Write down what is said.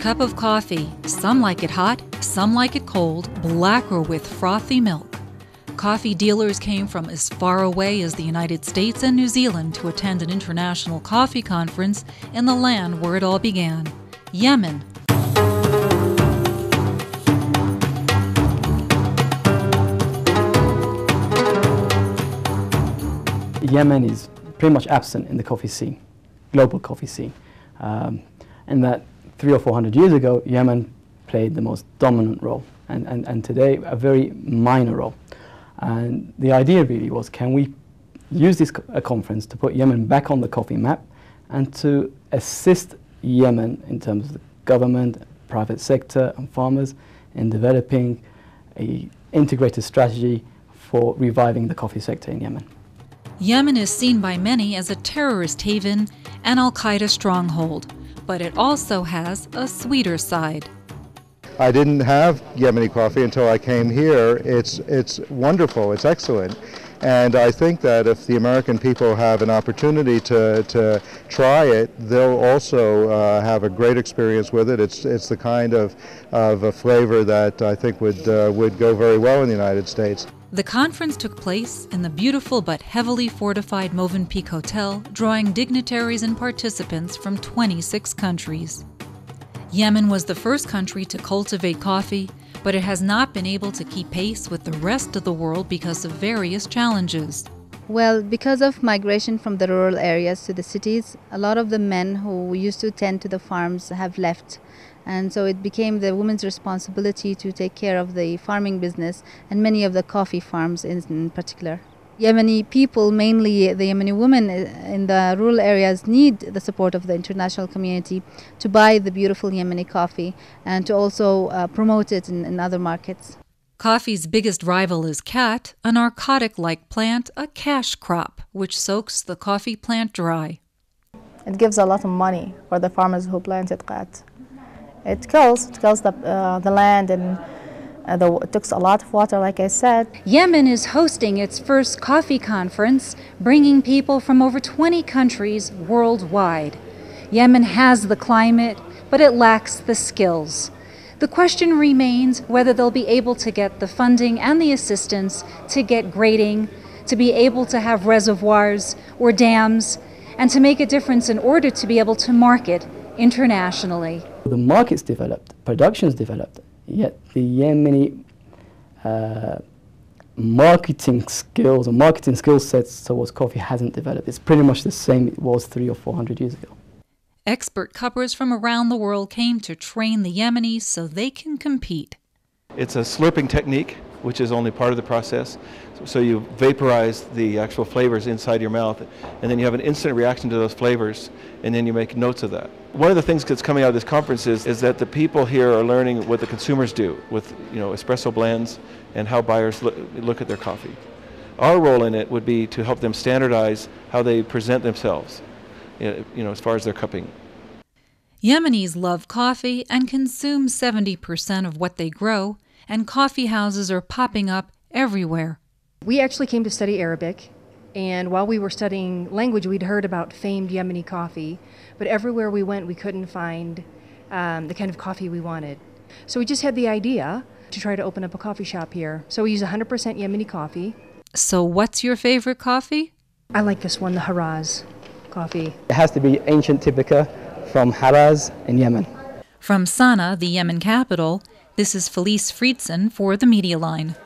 cup of coffee. Some like it hot, some like it cold, black or with frothy milk. Coffee dealers came from as far away as the United States and New Zealand to attend an international coffee conference in the land where it all began, Yemen. Yemen is pretty much absent in the coffee scene, global coffee scene. And that 300 or 400 years ago, Yemen played the most dominant role, and today a very minor role. And the idea really was, can we use this conference to put Yemen back on the coffee map and to assist Yemen in terms of the government, private sector and farmers in developing an integrated strategy for reviving the coffee sector in Yemen. Yemen is seen by many as a terrorist haven and Al-Qaeda stronghold, but it also has a sweeter side. I didn't have Yemeni coffee until I came here. It's wonderful, it's excellent. And I think that if the American people have an opportunity to try it, they'll also have a great experience with it. It's the kind of a flavor that I think would go very well in the United States. The conference took place in the beautiful but heavily fortified Movenpick Hotel, drawing dignitaries and participants from 26 countries. Yemen was the first country to cultivate coffee, but it has not been able to keep pace with the rest of the world because of various challenges. Well, because of migration from the rural areas to the cities, a lot of the men who used to tend to the farms have left. And so it became the women's responsibility to take care of the farming business and many of the coffee farms in particular. Yemeni people, mainly the Yemeni women in the rural areas, need the support of the international community to buy the beautiful Yemeni coffee and to also promote it in other markets. Coffee's biggest rival is khat, a narcotic-like plant, a cash crop, which soaks the coffee plant dry. It gives a lot of money for the farmers who planted khat. It kills the land, and it takes a lot of water, like I said. Yemen is hosting its first coffee conference, bringing people from over 20 countries worldwide. Yemen has the climate, but it lacks the skills. The question remains whether they'll be able to get the funding and the assistance to get grading, to be able to have reservoirs or dams, and to make a difference in order to be able to market internationally. The market's developed, production's developed, yet the Yemeni marketing skills or marketing skill sets towards coffee hasn't developed. It's pretty much the same it was 300 or 400 years ago. Expert cuppers from around the world came to train the Yemenis so they can compete. It's a slurping technique, which is only part of the process. So you vaporize the actual flavors inside your mouth, and then you have an instant reaction to those flavors, and then you make notes of that. One of the things that's coming out of this conference is that the people here are learning what the consumers do with espresso blends and how buyers look at their coffee. Our role in it would be to help them standardize how they present themselves, as far as their cupping. Yemenis love coffee and consume 70% of what they grow, and coffee houses are popping up everywhere. We actually came to study Arabic, and while we were studying language, we'd heard about famed Yemeni coffee, but everywhere we went, we couldn't find the kind of coffee we wanted. So we just had the idea to try to open up a coffee shop here. So we use 100% Yemeni coffee. So what's your favorite coffee? I like this one, the Haraz coffee. It has to be ancient Typica from Haraz in Yemen. From Sana'a, the Yemen capital, this is Felice Friedson for the Media Line.